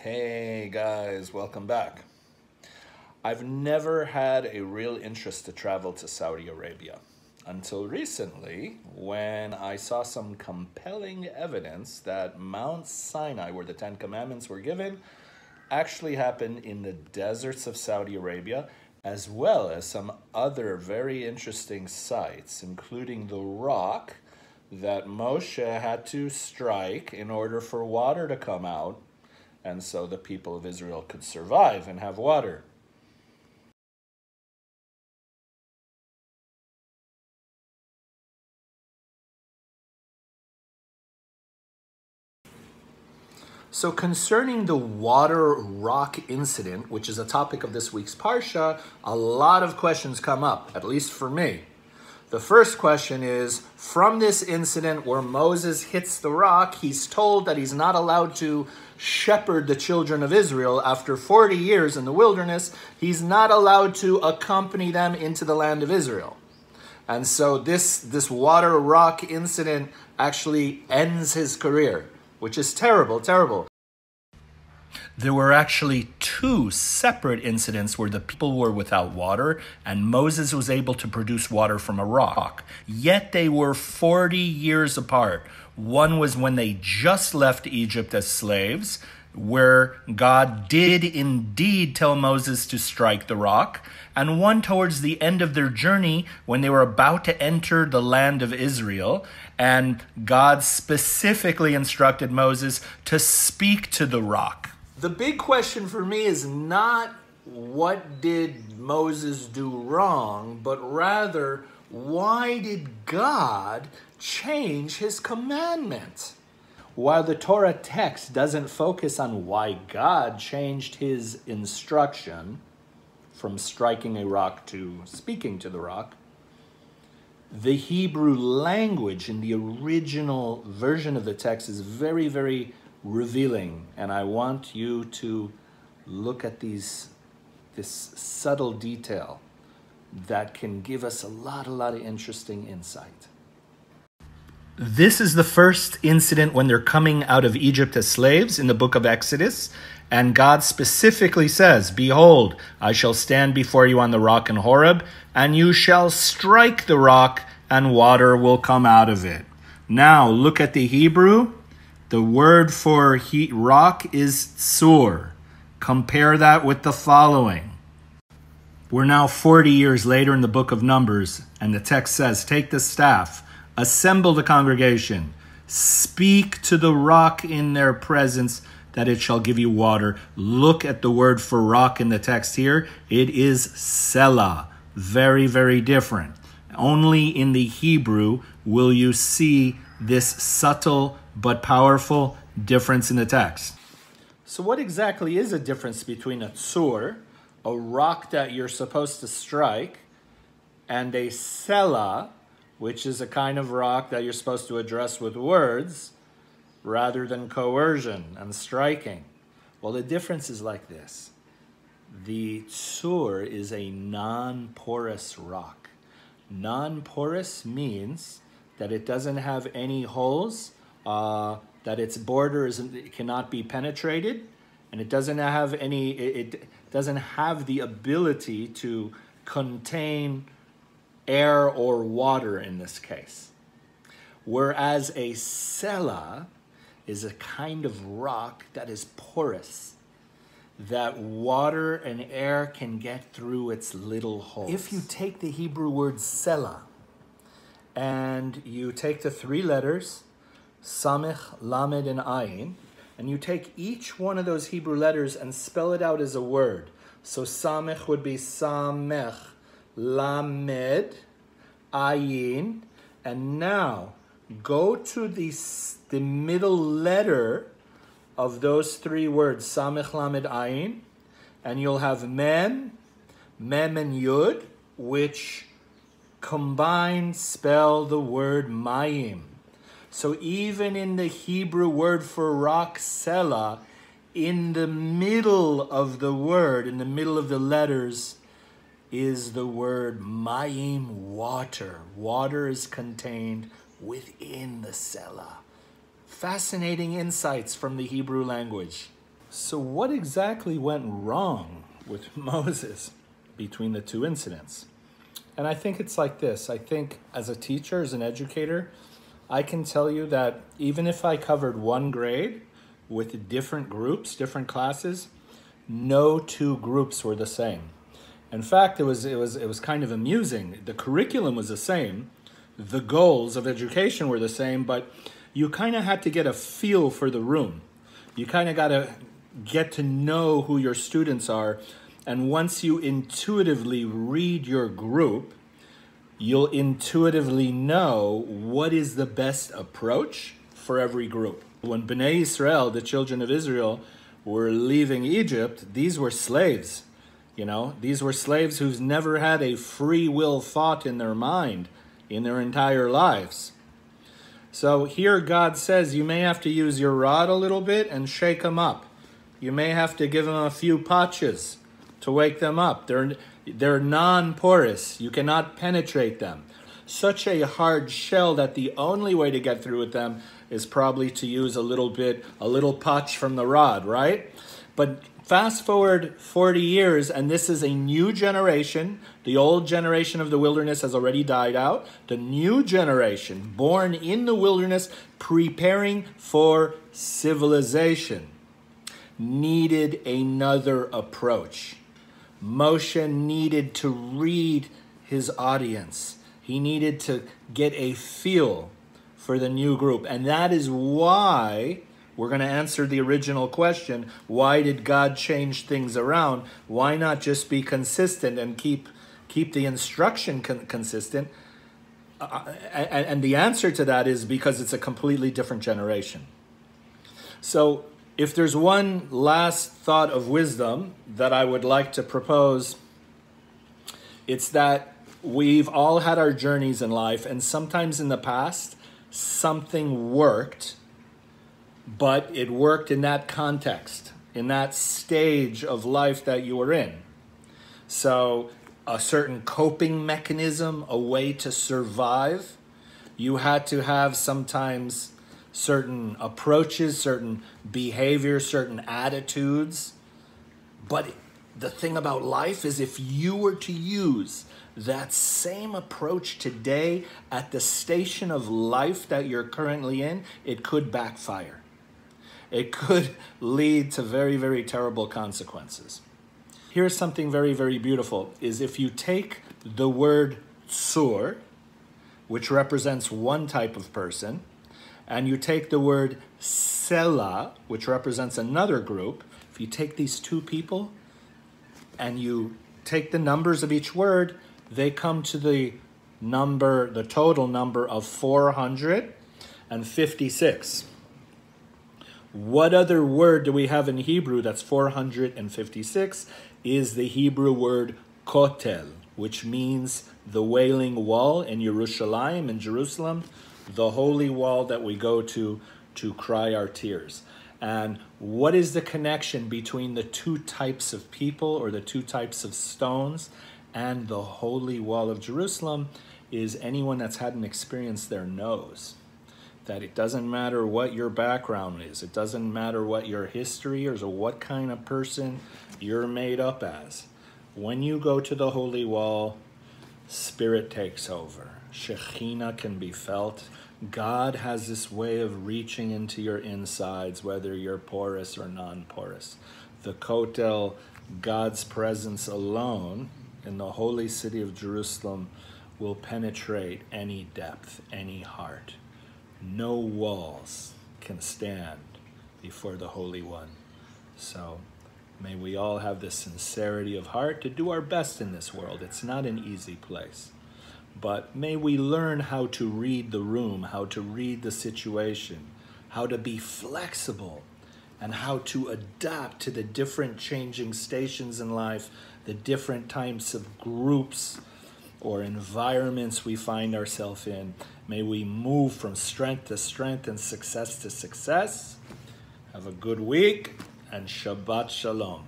Hey guys, welcome back. I've never had a real interest to travel to Saudi Arabia until recently when I saw some compelling evidence that Mount Sinai, where the Ten Commandments were given, actually happened in the deserts of Saudi Arabia, as well as some other very interesting sites, including the rock that Moshe had to strike in order for water to come out, and so the people of Israel could survive and have water. So concerning the water rock incident, which is a topic of this week's Parsha, a lot of questions come up, at least for me. The first question is, from this incident where Moses hits the rock, he's told that he's not allowed to shepherd the children of Israel after 40 years in the wilderness. He's not allowed to accompany them into the land of Israel. And so this water rock incident actually ends his career, which is terrible, terrible. There were actually two separate incidents where the people were without water and Moses was able to produce water from a rock. Yet they were 40 years apart. One was when they just left Egypt as slaves, where God did indeed tell Moses to strike the rock, and one towards the end of their journey when they were about to enter the land of Israel, and God specifically instructed Moses to speak to the rock. The big question for me is not what did Moses do wrong, but rather why did God change his commandment? While the Torah text doesn't focus on why God changed his instruction from striking a rock to speaking to the rock, the Hebrew language in the original version of the text is very, very revealing. And I want you to look at this subtle detail that can give us a lot of interesting insight. This is the first incident when they're coming out of Egypt as slaves in the book of Exodus. And God specifically says, "Behold, I shall stand before you on the rock in Horeb, and you shall strike the rock, and water will come out of it." Now, look at the Hebrew. The word for rock is tsur. Compare that with the following. We're now 40 years later in the book of Numbers, and the text says, "Take the staff, assemble the congregation, speak to the rock in their presence, that it shall give you water." Look at the word for rock in the text here. It is Cella. Very, very different. Only in the Hebrew will you see this subtle but powerful difference in the text. So what exactly is a difference between a tsur, a rock that you're supposed to strike, and a Cella, which is a kind of rock that you're supposed to address with words rather than coercion and striking? Well, the difference is like this. The tsur is a non-porous rock. Non-porous means that it doesn't have any holes, that its border cannot be penetrated, and it doesn't have the ability to contain air or water in this case. Whereas a Cella is a kind of rock that is porous, that water and air can get through its little holes. If you take the Hebrew word Cella and you take the three letters, Samech, Lamed, and Ayin, and you take each one of those Hebrew letters and spell it out as a word. So Samech would be Samech, Lamed, Ayin, and now go to the middle letter of those three words, Samech, Lamed, Ayin, and you'll have Mem, and Yud, which combined spell the word Mayim. So even in the Hebrew word for rock, Cella, in the middle of the word, in the middle of the letters, is the word Mayim, water. Water is contained within the Cella. Fascinating insights from the Hebrew language. So what exactly went wrong with Moses between the two incidents? And I think it's like this. I think as a teacher, as an educator, I can tell you that even if I covered one grade with different groups, different classes, no two groups were the same. In fact, it was kind of amusing. The curriculum was the same. The goals of education were the same, but you kind of had to get a feel for the room. You kind of got to get to know who your students are. And once you intuitively read your group, you'll intuitively know what is the best approach for every group. When Bnei Israel, the children of Israel, were leaving Egypt, these were slaves. You know, these were slaves who've never had a free will thought in their mind in their entire lives. So here God says you may have to use your rod a little bit and shake them up. You may have to give them a few patches to wake them up. They're non-porous. You cannot penetrate them. Such a hard shell that the only way to get through with them is probably to use a little patch from the rod, right? But fast forward 40 years, and this is a new generation. The old generation of the wilderness has already died out. The new generation, born in the wilderness, preparing for civilization, needed another approach. Moshe needed to read his audience. He needed to get a feel for the new group. And that is why we're going to answer the original question. Why did God change things around? Why not just be consistent and keep the instruction consistent? And the answer to that is because it's a completely different generation. So if there's one last thought of wisdom that I would like to propose, it's that we've all had our journeys in life, and sometimes in the past, something worked, but it worked in that context, in that stage of life that you were in. So a certain coping mechanism, a way to survive, you had to have sometimes certain approaches, certain behaviors, certain attitudes. But the thing about life is if you were to use that same approach today at the station of life that you're currently in, it could backfire. It could lead to very, very terrible consequences. Here's something very, very beautiful, is if you take the word tzur, which represents one type of person, and you take the word Cella, which represents another group, if you take these two people and you take the numbers of each word, they come to the total number of 456. What other word do we have in Hebrew that's 456? Is the Hebrew word kotel, which means the Wailing Wall in Yerushalayim, in Jerusalem, the holy wall that we go to cry our tears. And what is the connection between the two types of people, or the two types of stones, and the holy wall of Jerusalem? Is anyone that's had an experience there knows that it doesn't matter what your background is. It doesn't matter what your history is or what kind of person you're made up as. When you go to the holy wall, spirit takes over. Shekhinah can be felt. God has this way of reaching into your insides, whether you're porous or non-porous. The Kotel, God's presence alone in the holy city of Jerusalem, will penetrate any depth, any heart. No walls can stand before the Holy One. So may we all have the sincerity of heart to do our best in this world. It's not an easy place. But may we learn how to read the room, how to read the situation, how to be flexible, and how to adapt to the different changing stations in life, the different types of groups or environments we find ourselves in. May we move from strength to strength and success to success. Have a good week, and Shabbat Shalom.